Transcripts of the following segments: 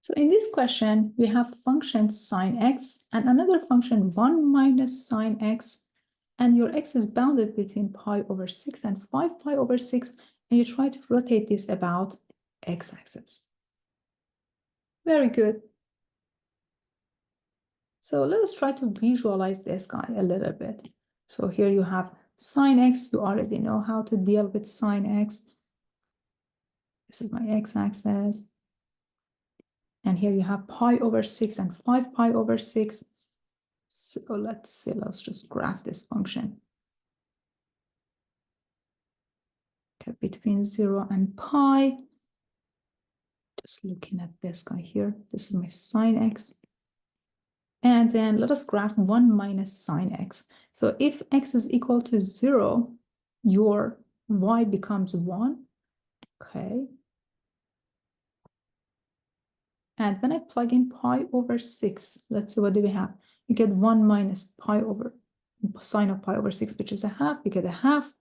So in this question, we have function sine x and another function 1 minus sine x, and your x is bounded between pi over 6 and 5 pi over 6, and you try to rotate this about x-axis. Very good. So let us try to visualize this guy a little bit. So here you have sine x. You already know how to deal with sine x. This is my x-axis. And here you have pi over 6 and 5 pi over 6. So let's see, let's just graph this function. Okay, between 0 and pi. Just looking at this guy here. This is my sine x. And then let us graph 1 minus sine x. So if x is equal to 0, your y becomes 1. Okay. And when I plug in pi over 6, let's see, what do we have? You get 1 minus pi over sine of pi over 6, which is a half. You get a half.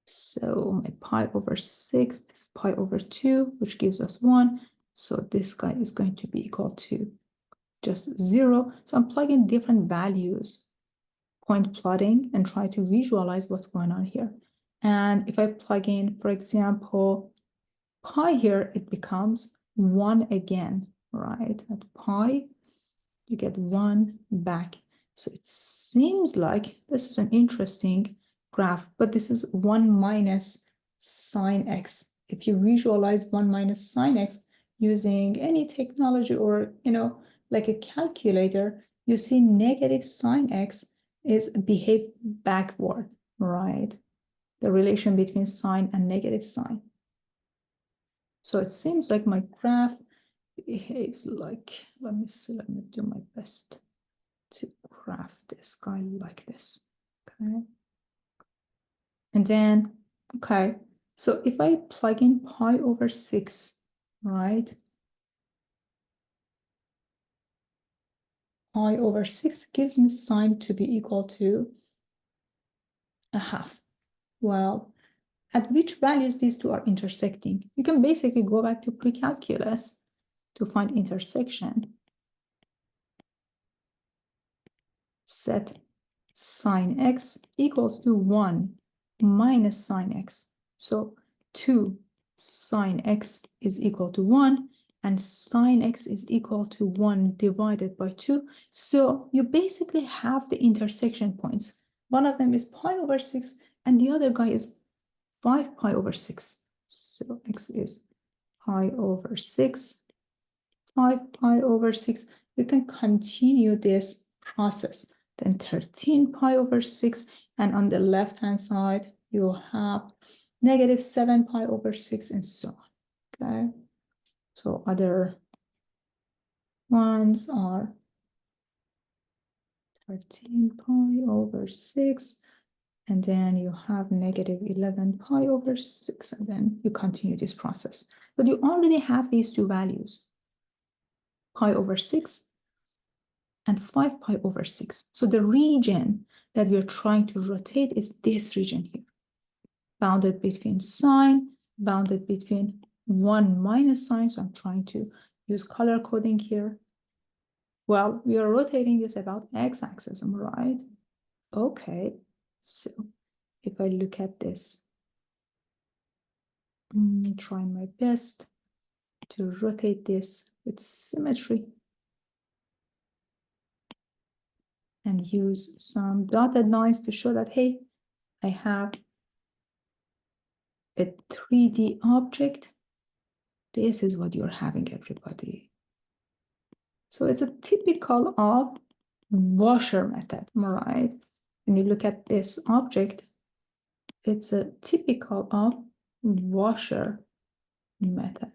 So my pi over 6 is pi over 2, which gives us 1. So this guy is going to be equal to just 0. So I'm plugging different values, point plotting, and try to visualize what's going on here. And if I plug in, for example, pi here, it becomes 1 again, right? At pi, you get 1 back. So it seems like this is an interesting graph, but this is 1 minus sine x. If you visualize 1 minus sine x using any technology or, like a calculator, you see negative sine x is behave backward, right? The relation between sine and negative sine. So it seems like my graph behaves like, let me see, let me do my best to graph this guy like this, okay? And then, okay, so if I plug in pi over 6, right? Pi over 6 gives me sine to be equal to a half. Well, at which values these two are intersecting? You can basically go back to pre-calculus to find intersection. Set sine x equals to 1 minus sine x. So 2 sine x is equal to 1, and sine x is equal to 1 divided by 2. So you basically have the intersection points. One of them is pi over 6, and the other guy is 5 pi over 6. So x is pi over 6, 5 pi over 6. You can continue this process. Then 13 pi over 6. And on the left-hand side, you have negative 7 pi over 6 and so on. Okay. So other ones are 13 pi over 6. And then you have negative 11 pi over 6, and then you continue this process. But you already have these two values, pi over 6 and 5 pi over 6. So the region that we're trying to rotate is this region here, bounded between sine, bounded between 1 minus sine. So I'm trying to use color coding here. Well, we are rotating this about x-axis, am I right? Okay. So if I look at this, I'm trying my best to rotate this with symmetry and use some dotted lines to show that, hey, I have a 3D object. This is what you're having, everybody. So it's a typical of washer method, right? When you look at this object, it's a typical of washer method.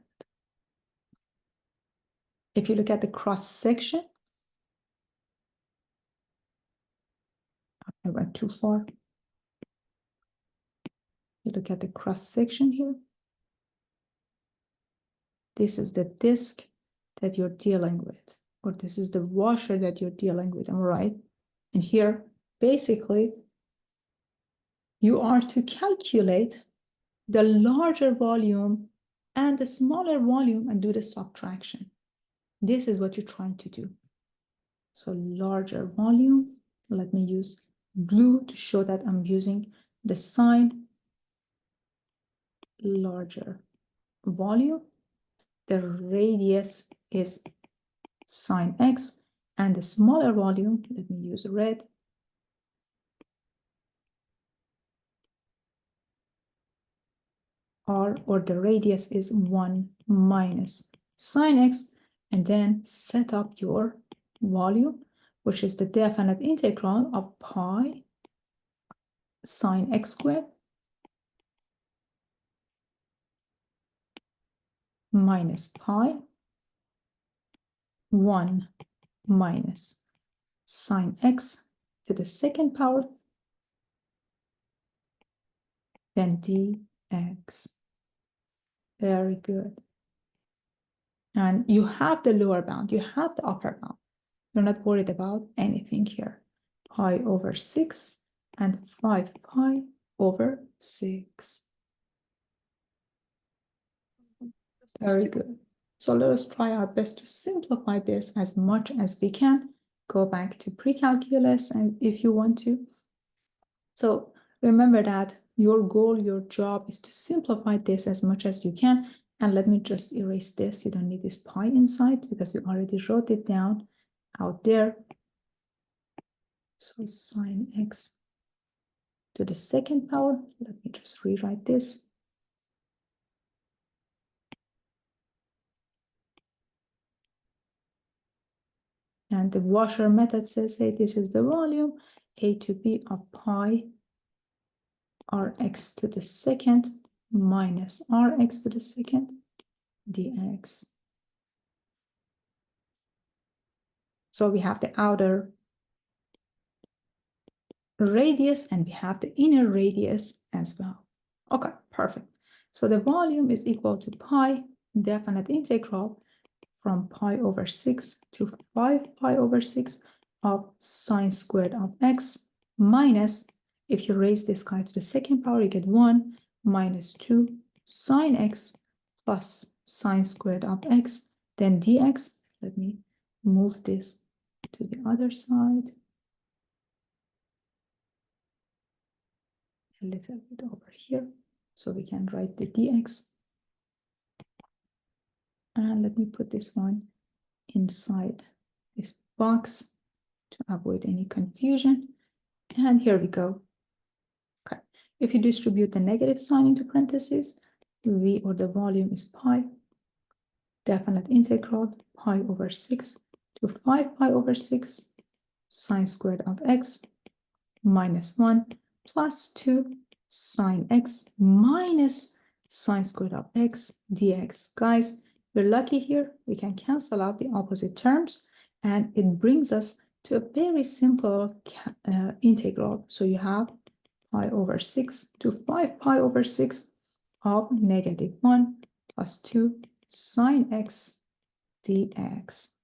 If you look at the cross section, I went too far. You look at the cross section here. This is the disc that you're dealing with, or this is the washer that you're dealing with, am I right? And here, basically, you are to calculate the larger volume and the smaller volume and do the subtraction. This is what you're trying to do. So larger volume, let me use blue to show that I'm using the sign. Larger volume, the radius is sine x, and the smaller volume, let me use red, r, or the radius is 1 minus sine x, and then set up your volume, which is the definite integral of pi sine x squared minus pi 1 minus sine x to the second power, then dx. Very good. And you have the lower bound, you have the upper bound. You're not worried about anything here. Pi over 6 and 5 pi over 6. Very good. So let us try our best to simplify this as much as we can. Go back to pre-calculus and if you want to. So remember that your goal, your job is to simplify this as much as you can. And let me just erase this. You don't need this pi inside because we already wrote it down out there. So sine x to the second power. Let me just rewrite this. And the washer method says, hey, this is the volume, a to b of pi rx to the second minus rx to the second dx. So we have the outer radius and we have the inner radius as well. Okay, perfect. So the volume is equal to pi, definite integral, from pi over 6 to 5 pi over 6 of sine squared of x minus, if you raise this guy to the second power, you get 1 minus 2 sine x plus sine squared of x, then dx. Let me move this to the other side. A little bit over here, so we can write the dx. And let me put this one inside this box to avoid any confusion. And here we go. Okay. If you distribute the negative sign into parentheses, v or the volume is pi, definite integral pi over 6 to 5 pi over 6 sine squared of x minus 1 plus 2 sine x minus sine squared of x dx. Guys, we're lucky here. We can cancel out the opposite terms and it brings us to a very simple integral. So you have pi over 6 to 5 pi over 6 of negative 1 plus 2 sine x dx.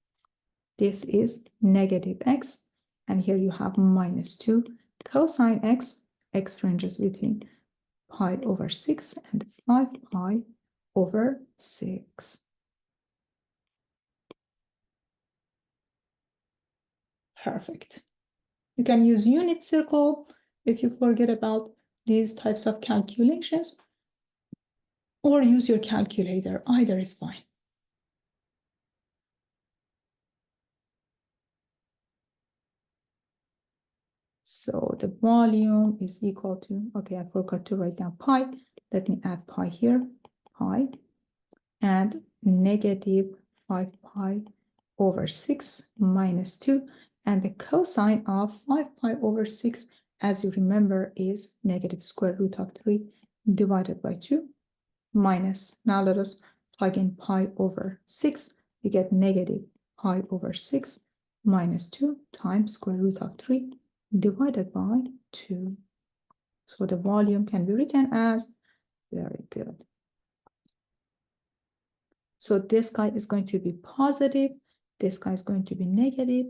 This is negative x, and here you have minus 2 cosine x. X ranges between pi over 6 and 5 pi over 6. Perfect. You can use unit circle if you forget about these types of calculations, or use your calculator. Either is fine. So the volume is equal to, okay, I forgot to write down pi. Let me add pi here, pi, and negative 5 pi over 6 minus 2. And the cosine of 5 pi over 6, as you remember, is negative square root of 3 divided by 2 minus. Now let us plug in pi over 6. You get negative pi over 6 minus 2 times square root of 3 divided by 2. So the volume can be written as, very good. So this guy is going to be positive. This guy is going to be negative.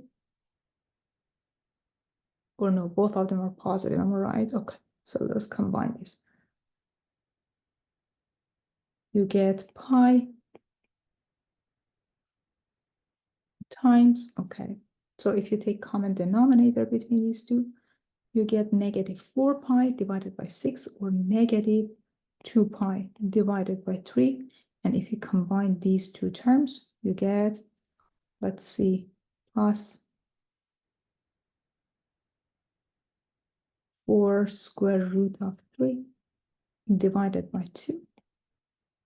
Or no, both of them are positive, am I right? Okay, so let's combine this. 5 pi over 6 minus 2 times square root of 3 divided by 2. So the volume can be written as, very good. So this guy is going to be positive. This guy is going to be negative. Or no, both of them are positive, am I right? Okay, so let's combine this. 5 pi over 6 minus 2 times square root of 3 divided by 2. So the volume can be written as, very good. So you get pi times, okay. So if you take common denominator between these two, you get negative 4 pi divided by 6 or negative 2 pi divided by 3. And if you combine these two terms, you get, let's see, plus 4 square root of 3 divided by 2.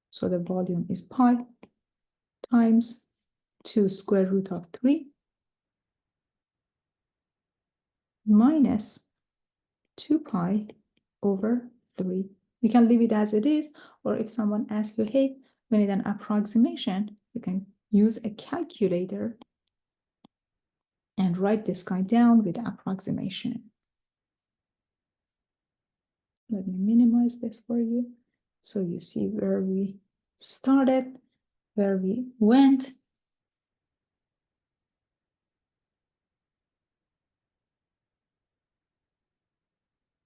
So the volume is pi times 2 square root of 3 minus 2 pi over 3. You can leave it as it is, or if someone asks you, hey, we need an approximation, you can use a calculator and write this guy down with the approximation. Let me minimize this for you so you see where we started, where we went,